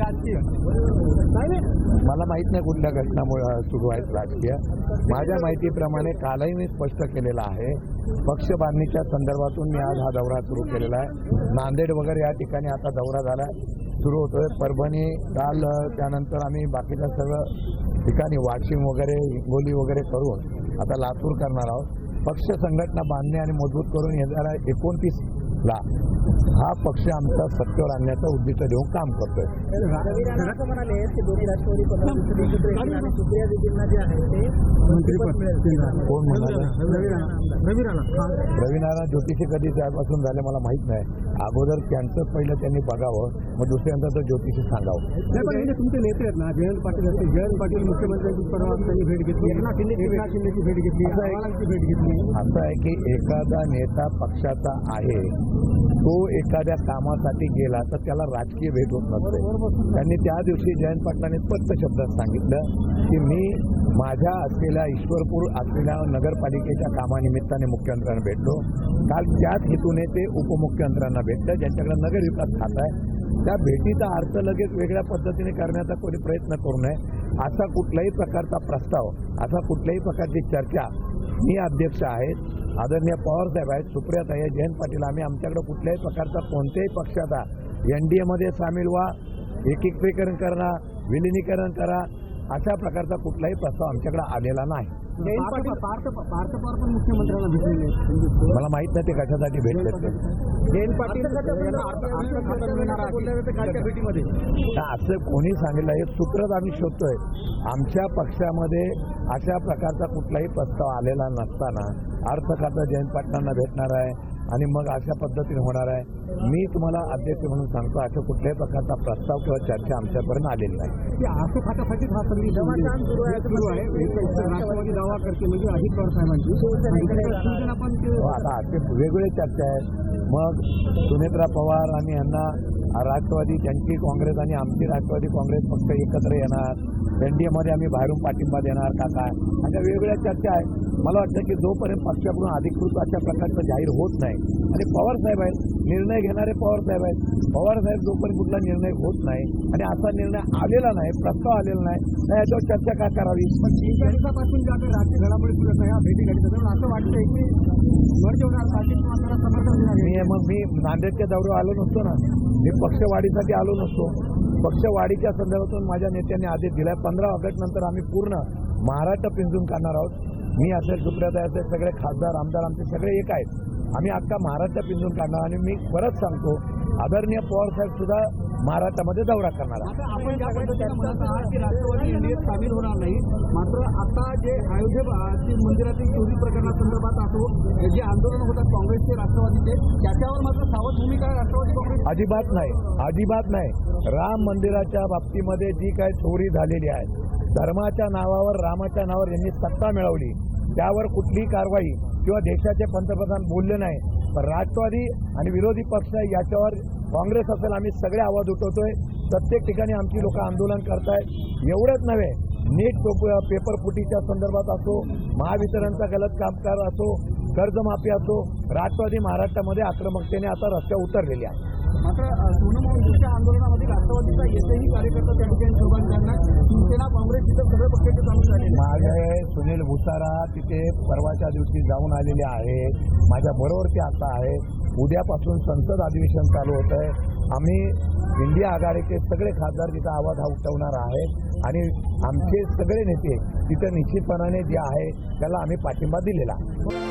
राजकीय मला माहित नाही कुठल्या घटनामुळे सुरू आहेत राजकीय. माझ्या माहितीप्रमाणे कालही मी स्पष्ट केलेलं आहे, पक्ष बांधणीच्या संदर्भातून मी आज हा दौरा सुरू केलेला आहे. नांदेड वगैरे या ठिकाणी आता दौरा झाला सुरू होतोय. परभणी काल, त्यानंतर आम्ही बाकीच्या सर्व ठिकाणी वाशिम वगैरे, हिंगोली वगैरे करून आता लातूर करणार आहोत. पक्ष संघटना बांधणे आणि मजबूत करून येणारा 29ला हा पक्ष आमचा सत्तेवर आणण्याचा उद्दिष्ट देऊन काम करतोय. म्हणाले की दोन्ही राष्ट्रवादी आणि सुप्रिया देवींना जे आहे ते मंत्रिपद मिळेल. कोण म्हणाले? रवी राणा. रवी नारायण ज्योतिषी कधी त्यापासून झाले मला माहित नाही. अगोदर त्यांचं पहिलं त्यांनी बघावं, मग दुसऱ्यांदा तर ज्योतिषी सांगावं. पण तुमचे नेते आहेत ना, जयंत पाटील असते. जयंत पाटील मुख्यमंत्र्यांची परवा त्यांनी भेट घेतली, एकनाथ शिंदेची भेट घेतली, आव्हाडांची भेट घेतली. असं आहे की एखादा नेता पक्षाचा आहे, तो एखाद्या कामासाठी गेला तर त्याला राजकीय भेट होत नसते. त्यांनी त्या दिवशी जयंत पाटलांनी स्पष्ट शब्दात सांगितलं की मी माझ्या असलेल्या ईश्वरपूर असलेल्या नगरपालिकेच्या कामानिमित्ताने मुख्यमंत्र्यांना भेटलो. काल त्याच हेतूने ते उपमुख्यमंत्र्यांना भेटलं, ज्यांच्याकडे नगर विकास खातं आहे. त्या भेटीचा अर्थ लगेच वेगळ्या पद्धतीने करण्याचा कोणी प्रयत्न करू नये. असा कुठल्याही प्रकारचा प्रस्ताव, असा कुठल्याही प्रकारची चर्चा मी अध्यक्ष आहेत, आदरणीय पवारसाहेब आहेत, सुप्रियाताई आहे, जयंत पाटील, आम्ही आमच्याकडे कुठल्याही प्रकारचा कोणत्याही पक्षाचा NDAमध्ये सामील व्हा, एकीकरण करा, विलिनीकरण करा, अशा प्रकारचा कुठलाही प्रस्ताव आमच्याकडे आलेला नाही. पार्थ पवार पण मुख्यमंत्र्यांना भेटलेले आहेत. मला माहित नाही ते कशासाठी भेटले. जयंत पाटील कालच्या भेटीमध्ये असं कोणी सांगितलं, हे सूत्रच आम्ही शोधतोय. आमच्या पक्षामध्ये अशा प्रकारचा कुठलाही प्रस्ताव आलेला नसताना अर्थ खातं जयंत पाटलांना भेटणार आहे आणि मग अशा पद्धतीने होणार आहे. मी तुम्हाला अध्यक्ष म्हणून सांगतो, अशा कुठल्याही प्रकारचा प्रस्ताव किंवा चर्चा आमच्यापर्यंत आलेली नाही. अर्थ खात्यासाठी हा सगळी सुरू आहे. राष्ट्रवादी दावा करते म्हणजे अजित पवार साहेबांची. आता असे वेगवेगळे चर्चा आहेत. मग सुनेत्रा पवार आणि यांना राष्ट्रवादी, त्यांची काँग्रेस आणि आमची राष्ट्रवादी काँग्रेस पक्ष एकत्र येणार, NDAमध्ये आम्ही बाहेरून पाठिंबा देणार का काय, अशा वेगवेगळ्या चर्चा आहेत. मला वाटतं की जोपर्यंत पक्षाकडून अधिकृत अशा प्रकारचं जाहीर होत नाही, आणि पवारसाहेब आहेत, निर्णय घेणारे पवारसाहेब आहेत, पवारसाहेब जोपर्यंत कुठला निर्णय होत नाही आणि असा निर्णय आलेला नाही, प्रस्ताव आलेला नाही, तर याच्यावर चर्चा का करावी. पण 3 दिवसापासून ज्या काही राजकीय घडामोडी सुरू आहेत ह्या भेटी घडली, त्यामुळे असं वाटतंय की मर्ज होणार, पाटील आपल्याला समर्थन देणार. मी नांदेडच्या दौऱ्यावर आलो नसतो ना, मी पक्षवाढीसाठी आलो नसतो. पक्षवाढीच्या संदर्भातून माझ्या नेत्यांनी आदेश दिला. 15 ऑगस्ट नंतर आम्ही पूर्ण महाराष्ट्र पिंजून काढणार आहोत. मी असेल, सुप्रियाताई असेल, सगळे खासदार आमदार आमचे सगळे एक आहेत. आम्ही अख्खा महाराष्ट्र पिंजून काढणार. आणि मी परत सांगतो, आदरणीय पवारसाहेब सुद्धा महाराष्ट्रामध्ये दौरा करणार आहे. आपण ज्या पद्धतीने म्हणत आहात की राष्ट्रवादी NDAत सामील होणार नाही, मात्र आता जे अयोध्या मंदिरातील चोरी प्रकरणासंदर्भात असो, जे आंदोलन होतात काँग्रेसचे, राष्ट्रवादीचे, त्याच्यावर मात्र सावध भूमिका आहे राष्ट्रवादी काँग्रेस. अजिबात नाही, अजिबात नाही. राम मंदिराच्या बाबतीमध्ये जी काही चोरी झालेली आहे, धर्माच्या नावावर, रामाच्या नावावर यांनी सत्ता मिळवली, त्यावर कुठलीही कारवाई किंवा देशाचे पंतप्रधान बोलले नाही. पण राष्ट्रवादी आणि विरोधी पक्ष याच्यावर, काँग्रेस असेल, आम्ही सगळे आवाज उठवतोय. प्रत्येक ठिकाणी आमची लोक आंदोलन करतायत. एवढंच नव्हे, नीट पेपर फुटीच्या संदर्भात असो, महावितरणचा गलत कामकाज असो, कर्जमाफी असो, राष्ट्रवादी महाराष्ट्रामध्ये आक्रमकतेने आता रस्त्यावर उतरलेली आहे. मात्र सोनम वांगचुकच्या आंदोलनामध्ये राष्ट्रवादीचा एकही कार्यकर्ता त्या ठिकाणी सहभागी झाला, शिवसेना, काँग्रेस तिथं सगळे पक्षाचे सामील झाले. माझे सुनील भुसारा तिथे परवाच्या दिवशी जाऊन आलेले आहे. माझ्या बरोबर ते आता आहे. उद्यापासून संसद अधिवेशन चालू होत आहे. आम्ही इंडिया आघाडीचे सगळे खासदार तिथं आवाज उठवणार आहे आणि आमचे सगळे नेते तिथं निश्चितपणाने जे आहे त्याला आम्ही पाठिंबा दिलेला आहे.